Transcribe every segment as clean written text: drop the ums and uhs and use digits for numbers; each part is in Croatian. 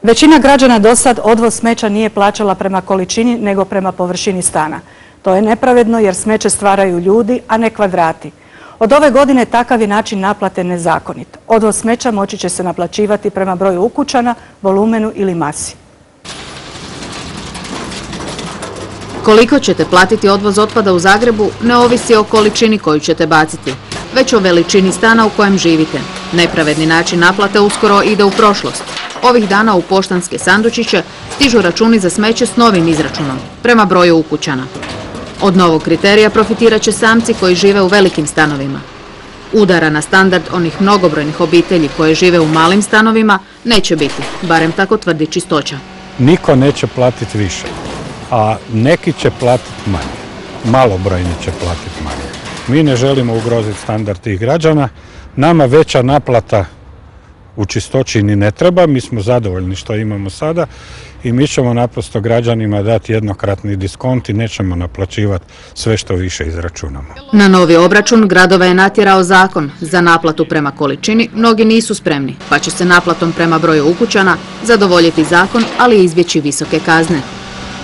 Većina građana do sad odvoz smeća nije plaćala prema količini nego prema površini stana. To je nepravedno jer smeće stvaraju ljudi, a ne kvadrati. Od ove godine takav je način naplate nezakonit. Odvoz smeća moći će se naplaćivati prema broju ukućana, volumenu ili masi. Koliko ćete platiti odvoz otpada u Zagrebu ne ovisi o količini koju ćete baciti, već o veličini stana u kojem živite. Nepravedni način naplate uskoro ide u prošlost. Ovih dana u poštanske sandučiće stižu računi za smeće s novim izračunom, prema broju ukućana. Od novog kriterija profitirat će samci koji žive u velikim stanovima. Udara na standard onih mnogobrojnih obitelji koje žive u malim stanovima neće biti, barem tako tvrdi Čistoća. Niko neće platiti više, a neki će platiti manje. Malobrojni će platiti manje. Mi ne želimo ugroziti standard tih građana. Nama veća naplata u Čistoći ni ne treba, mi smo zadovoljni što imamo sada i mi ćemo naprosto građanima dati jednokratni diskont i nećemo naplaćivati sve što više izračunamo. Na novi obračun gradove je natjerao zakon. Za naplatu prema količini mnogi nisu spremni, pa će se naplatom prema broju ukućana zadovoljiti zakon, ali i izbjeći visoke kazne.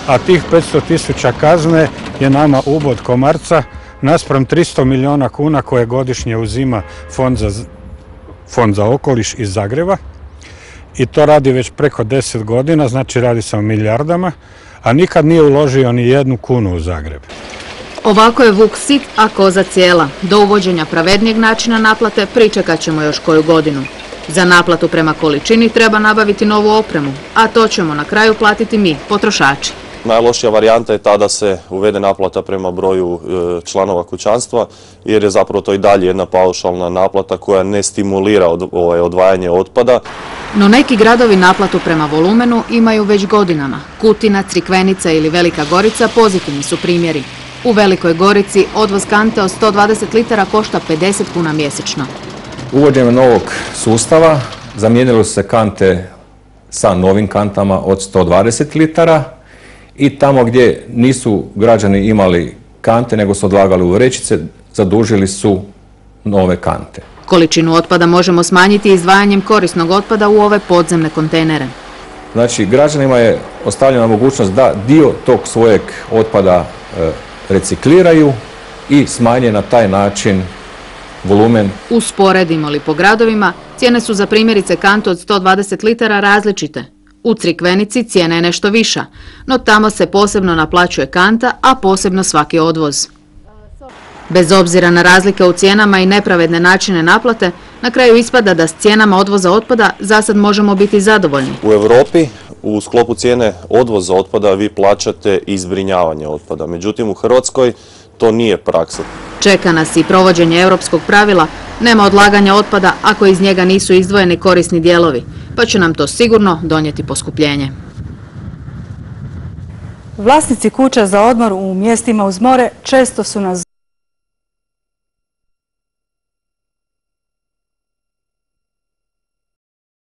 A tih 500.000 kazne je nama ubod komarca naspram 300 milijuna kuna koje godišnje uzima Fond za okoliš iz Zagreba i to radi već preko 10 godina, znači radi se o milijardama, a nikad nije uložio ni 1 kunu u Zagreb. Ovako je vuk sit, a koza cijela. Do uvođenja pravednijeg načina naplate pričekat ćemo još koju godinu. Za naplatu prema količini treba nabaviti novu opremu, a to ćemo na kraju platiti mi, potrošači. Najlošija varijanta je ta da se uvede naplata prema broju članova kućanstva, jer je zapravo to i dalje jedna paušalna naplata koja ne stimulira odvajanje otpada. No neki gradovi naplatu prema volumenu imaju već godinama. Kutina, Crikvenica ili Velika Gorica pozitivni su primjeri. U Velikoj Gorici odvoz kante od 120 litara košta 50 kuna mjesečno. Uvođenjem novog sustava zamijenile su se kante sa novim kantama od 120 litara i tamo gdje nisu građani imali kante nego su odlagali u vrećice, zadužili su nove kante. Količinu otpada možemo smanjiti izdvajanjem korisnog otpada u ove podzemne kontejnere. Znači, građanima je ostavljena mogućnost da dio tog svojeg otpada recikliraju i smanje na taj način volumen. Usporedimo li po gradovima, cijene su za primjerice kantu od 120 litara različite. U Crikvenici cijena je nešto viša, no tamo se posebno naplaćuje kanta, a posebno svaki odvoz. Bez obzira na razlike u cijenama i nepravedne načine naplate, na kraju ispada da s cijenama odvoza otpada za sad možemo biti zadovoljni. U Europi u sklopu cijene odvoza otpada vi plaćate i zbrinjavanje otpada, međutim u Hrvatskoj to nije praksa. Čeka nas i provođenje europskog pravila, nema odlaganja otpada ako iz njega nisu izdvojeni korisni dijelovi, pa će nam to sigurno donijeti poskupljenje. Vlasnici kuća za odmor u mjestima uz more često su nas